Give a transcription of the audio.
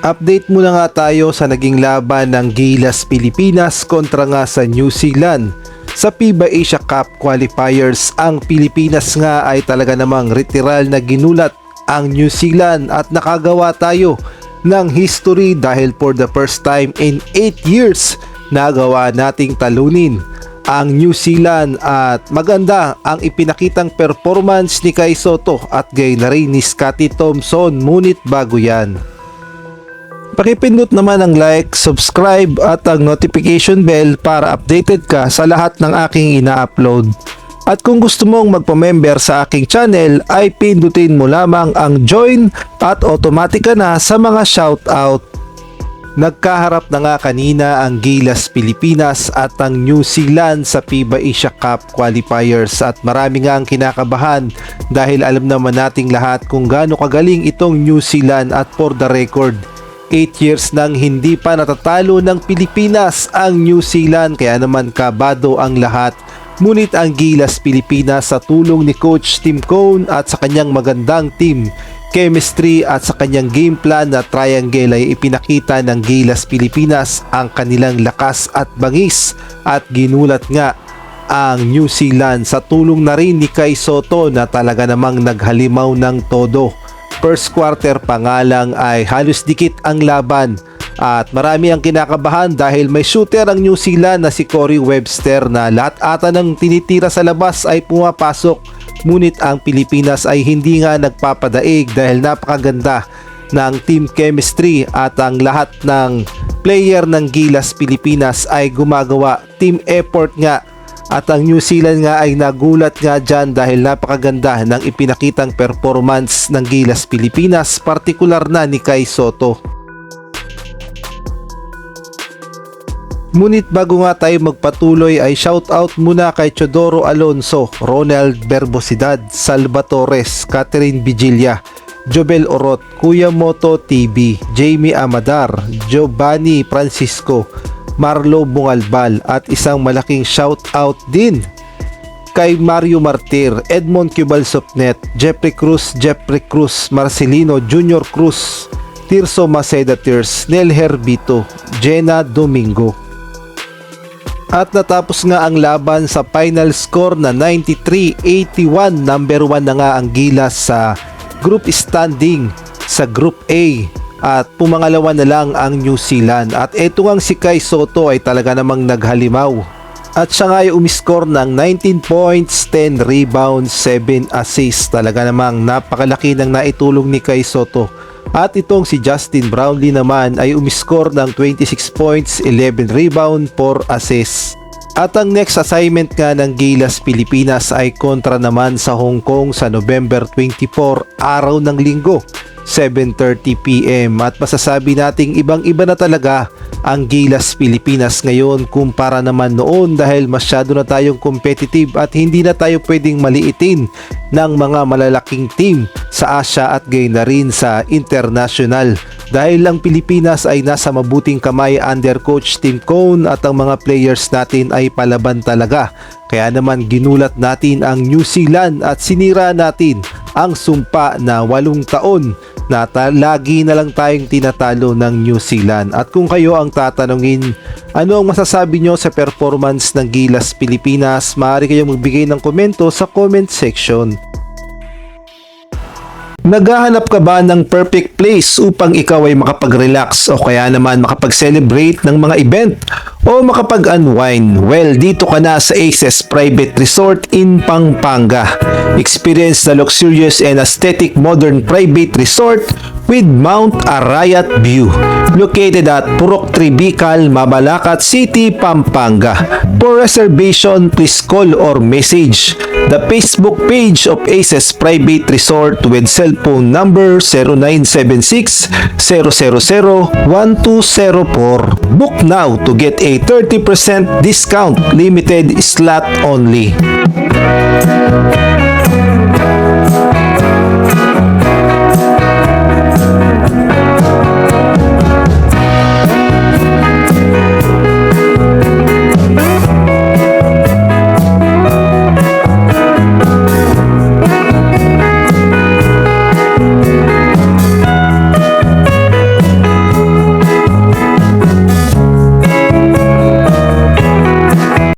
Update muna nga tayo sa naging laban ng Gilas Pilipinas kontra nga sa New Zealand. Sa FIBA Asia Cup qualifiers, ang Pilipinas nga ay talaga namang literal na ginulat ang New Zealand at nakagawa tayo ng history dahil for the first time in 8 years nagawa nating talunin ang New Zealand at maganda ang ipinakitang performance ni Kai Sotto at gayon na rin ni Scotty Thompson. Ngunit bago yan, pakipindot naman ang like, subscribe at ang notification bell para updated ka sa lahat ng aking ina-upload. At kung gusto mong magpa-member sa aking channel ay pindutin mo lamang ang join at automatic ka na sa mga shoutout. Nagkaharap na nga kanina ang Gilas Pilipinas at ang New Zealand sa FIBA Asia Cup qualifiers at marami nga ang kinakabahan dahil alam naman nating lahat kung gaano kagaling itong New Zealand at for the record 8 years nang hindi pa natatalo ng Pilipinas ang New Zealand, kaya naman kabado ang lahat. Ngunit ang Gilas Pilipinas sa tulong ni Coach Tim Cone at sa kanyang magandang team chemistry at sa kanyang game plan na triangle ay ipinakita ng Gilas Pilipinas ang kanilang lakas at bangis at ginulat nga ang New Zealand sa tulong na rin ni Kai Sotto na talaga namang naghalimaw ng todo. First quarter pa nga lang ay halos dikit ang laban at marami ang kinakabahan dahil may shooter ang New Zealand na si Corey Webster na lahat ata ng tinitira sa labas ay pumapasok. Ngunit ang Pilipinas ay hindi nga nagpapadaig dahil napakaganda ng team chemistry at ang lahat ng player ng Gilas Pilipinas ay gumagawa team effort nga. At ang New Zealand nga ay nagulat nga dyan dahil napakaganda ng ipinakitang performance ng Gilas Pilipinas, partikular na ni Kai Sotto. Ngunit bago nga tayo magpatuloy ay shoutout muna kay Chodoro Alonso, Ronald Berbosidad, Salvatores, Catherine Vigilla, Jobel Orot, Kuya Moto TV, Jamie Amadar, Giovanni Francisco, Marlo Bungalbal at isang malaking shoutout din kay Mario Martir, Edmond Cubalsopnet, Jeffrey Cruz, Marcelino Junior Cruz, Tirso Maceda Tirs, Nel Herbito, Jenna Domingo. At natapos nga ang laban sa final score na 93-81. Number 1 na nga ang Gilas sa group standing sa Group A. At pumangalawa na lang ang New Zealand. At eto ngang si Kai Sotto ay talaga namang naghalimaw. At siya nga ay umiscore ng 19 points, 10 rebounds, 7 assists. Talaga namang napakalaki ng naitulong ni Kai Sotto. At itong si Justin Brownlee naman ay umiscore ng 26 points, 11 rebound, 4 assists. At ang next assignment nga ng Gilas Pilipinas ay kontra naman sa Hong Kong sa November 24, araw ng linggo, 7:30 PM at masasabi nating ibang-iba na talaga ang Gilas Pilipinas ngayon kumpara naman noon dahil masyado na tayong competitive at hindi na tayo pwedeng maliitin ng mga malalaking team sa Asia at gayon na rin sa international dahil ang Pilipinas ay nasa mabuting kamay under Coach Tim Cone at ang mga players natin ay palaban talaga. Kaya naman ginulat natin ang New Zealand at sinira natin ang sumpa na 8 taon na lagi na lang tayong tinatalo ng New Zealand. At kung kayo ang tatanungin, ano ang masasabi nyo sa performance ng Gilas Pilipinas, maaari kayong magbigay ng komento sa comment section. Naghahanap ka ba ng perfect place upang ikaw ay makapag-relax o kaya naman makapag-celebrate ng mga event o makapag-unwind? Well, dito ka na sa Aces Private Resort in Pampanga. Experience the luxurious and aesthetic modern private resort with Mount Arayat view. Located at Purok Tribical, Mabalacat City, Pampanga. For reservation, please call or message the Facebook page of Aces Private Resort with cellphone number 0976-000-1204. Book now to get a 30% discount, limited slot only.